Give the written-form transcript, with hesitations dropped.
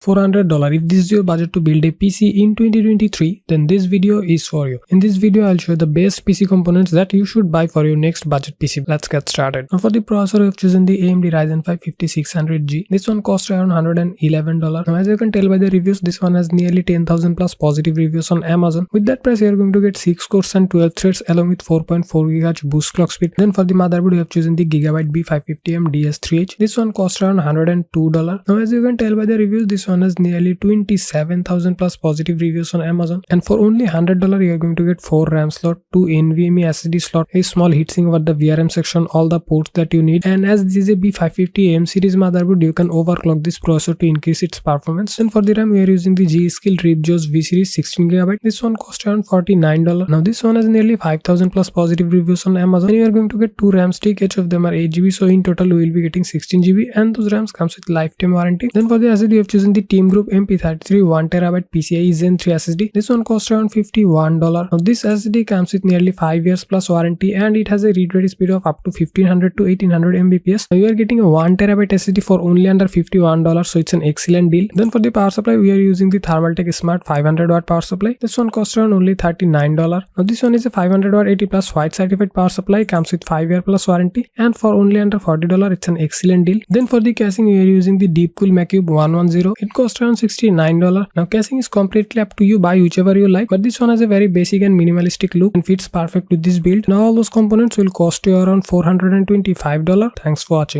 $400. If this is your budget to build a PC in 2023, then this video is for you. In this video, I'll show you the best PC components that you should buy for your next budget PC. Let's get started. Now for the processor, I've chosen the AMD Ryzen 5 5600G. This one costs around $111. Now as you can tell by the reviews, this one has nearly 10,000 plus positive reviews on Amazon. With that price, you're going to get 6 cores and 12 threads along with 4.4 GHz boost clock speed. Then for the motherboard, we have chosen the Gigabyte B550M DS3H. This one costs around $102. Now as you can tell by the reviews, this one has nearly 27,000 plus positive reviews on Amazon, and for only $100 you are going to get 4 RAM slot, 2 NVMe SSD slot, a small heatsink over the VRM section, all the ports that you need. And as this is a B550M series motherboard, you can overclock this processor to increase its performance. And for the RAM, we are using the G-Skill Ripjaws V series 16GB. This one costs around $49. Now this one has nearly 5,000 plus positive reviews on Amazon, and you are going to get 2 RAM sticks, each of them are 8GB, so in total we will be getting 16GB, and those RAMs comes with lifetime warranty. Then for the SSD, we have chosen the Team Group MP33 1TB PCIe Gen 3 SSD. This one costs around $51. Now this SSD comes with nearly 5 years plus warranty, and it has a read-write speed of up to 1500 to 1800 Mbps. Now you are getting a 1TB SSD for only under $51, so it's an excellent deal. Then for the power supply, we are using the Thermaltake Smart 500W power supply. This one costs around only $39. Now this one is a 500W 80 plus white certified power supply, comes with 5 year plus warranty, and for only under $40, it's an excellent deal. Then for the casing, we are using the Deepcool MacCube 110. It costs around $69. Now casing is completely up to you, buy whichever you like, but this one has a very basic and minimalistic look and fits perfect with this build. Now all those components will cost you around $425. Thanks for watching.